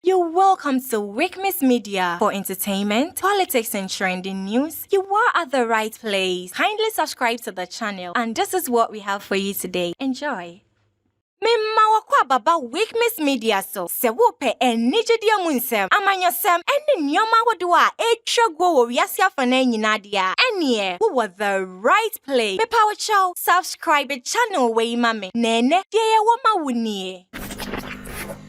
You're welcome to Wikmis Media for entertainment, politics, and trending news. You are at the right place. Kindly subscribe to the channel, and this is what we have for you today. Enjoy. Mema wakwa baba Wikmis Media so se wope enijedia munsem amanyosem ene nyoma wodwa etwagwo wo wiase afana nyina dia ene wo was the right place. Me power chow subscribe the channel we mame nene ye wo ma wunie.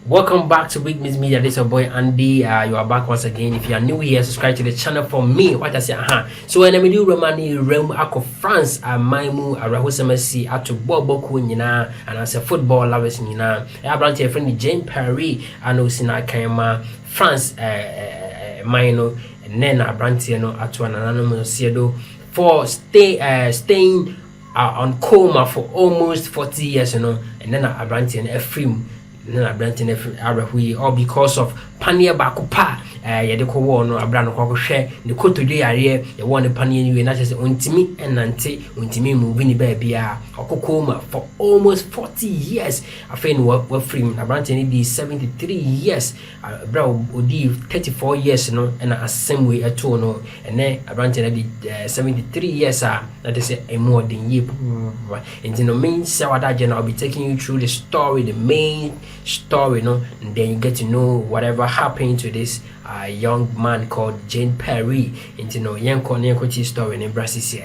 Welcome back to Big Miss Media. This is your boy Andy. You are back once again. If you are new here, subscribe to the channel for me. What I say, So when I do Romani realm ako France, Maimu, Rahosamasi, Ato Boboku Nina, and as a football lovers Nina. I brought a friend Jean-Pierre Adams Kayama France, Maino, Nena Brantiano, Ato an anonymous Siedo for staying on COMA for almost 40 years, and then I Brantian a film. All because of Pania Bakupa, Yadeko no Abrano Share, the Koto area, the one the Pania, you not just Untimi and Nante, Untimi moving baby, or Coma for almost 40 years. I think we're free. Abrantini be 73 years, bro, would 34 years, and a same way at all, no, and then Abrantini be 73 years, that is a more than year. And in the main Sawadajan, I'll be taking you through the story, the main story, and then you get to know whatever happened to this young man called Jean-Pierre Yanko story in Brazil.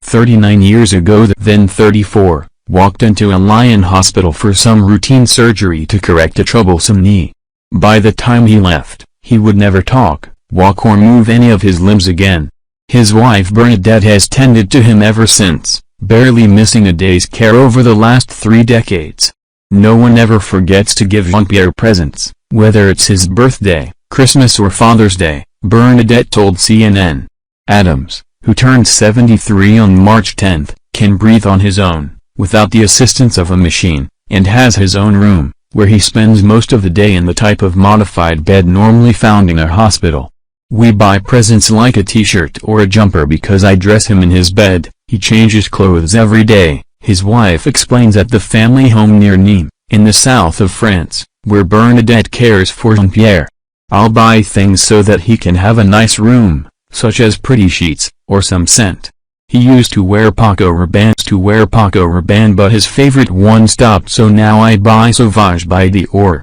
39 years ago, then 34, walked into a Lion hospital for some routine surgery to correct a troublesome knee. By the time he left, he would never talk, walk or move any of his limbs again. His wife Bernadette has tended to him ever since, barely missing a day's care over the last 3 decades. No one ever forgets to give Jean-Pierre presents, whether it's his birthday, Christmas or Father's Day, Bernadette told CNN. Adams, who turned 73 on March 10, can breathe on his own, without the assistance of a machine, and has his own room, where he spends most of the day in the type of modified bed normally found in a hospital. We buy presents like a t-shirt or a jumper because I dress him in his bed. He changes clothes every day, his wife explains at the family home near Nîmes, in the south of France, where Bernadette cares for Jean-Pierre. I'll buy things so that he can have a nice room, such as pretty sheets, or some scent. He used to wear Paco Rabanne but his favorite one stopped, so now I buy Sauvage by Dior.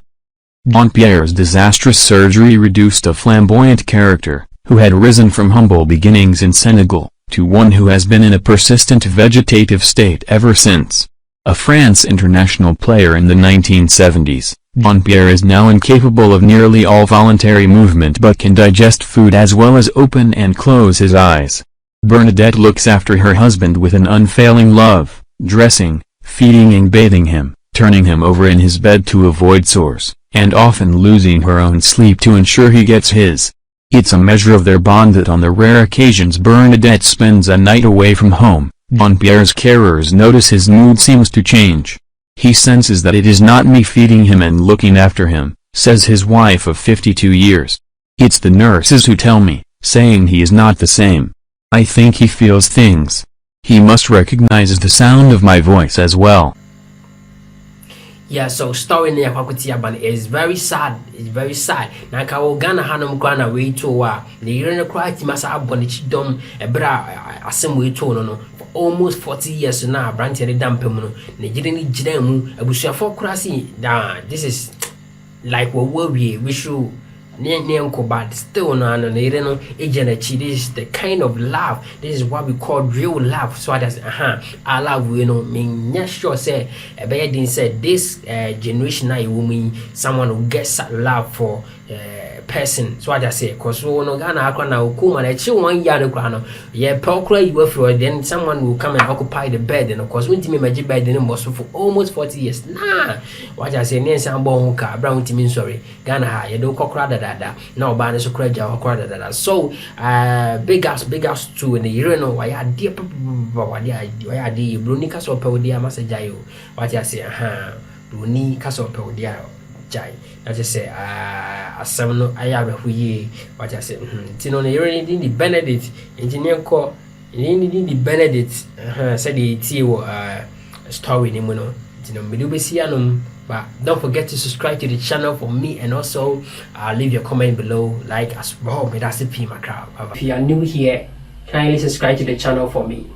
Jean-Pierre's disastrous surgery reduced a flamboyant character, who had risen from humble beginnings in Senegal, to one who has been in a persistent vegetative state ever since. A France international player in the 1970s, Jean-Pierre is now incapable of nearly all voluntary movement but can digest food as well as open and close his eyes. Bernadette looks after her husband with an unfailing love, dressing, feeding and bathing him, turning him over in his bed to avoid sores, and often losing her own sleep to ensure he gets his. It's a measure of their bond that on the rare occasions Bernadette spends a night away from home, Jean-Pierre's carers notice his mood seems to change. He senses that it is not me feeding him and looking after him, says his wife of 52 years. It's the nurses who tell me, saying he is not the same. I think he feels things. He must recognize the sound of my voice as well. Yeah, so story near Kwakutiaban is very sad. It's very sad. Naka Ghana Hanum Grana way to the Irene Crati Massa Abonichidom, a bra, a same way to no, for almost 40 years now, Branty and Dampemuno, Nigerian Jidemu, a Busha for Crassi. This is like what we should. But still no agent. This is the kind of love. This is what we call real love. So that's I love mean sure say didn't say this generation now woman someone who gets that love for person. So I just say cause no Ghana akwana COMA na chi 1 year no yeah procure you for then someone will come and occupy the bed and of course when me magic bed then was for almost 40 years. Nah what I say nensa bon ka brown team sorry Ghana ha you do kokra da now ban so kraja kokra da so big ups to in the year no why are dear why are the brunika so pe dia masajayo what I say bruni kaso pe dia jai I just say asam I have huye what I say tino ne yere ni the Benedict engineer call ni the Benedict said the ti wo story ni mu no tino me do be sia no But don't forget to subscribe to the channel for me, and also leave your comment below, like as well. But that's it, my crowd. If you are new here, kindly subscribe to the channel for me.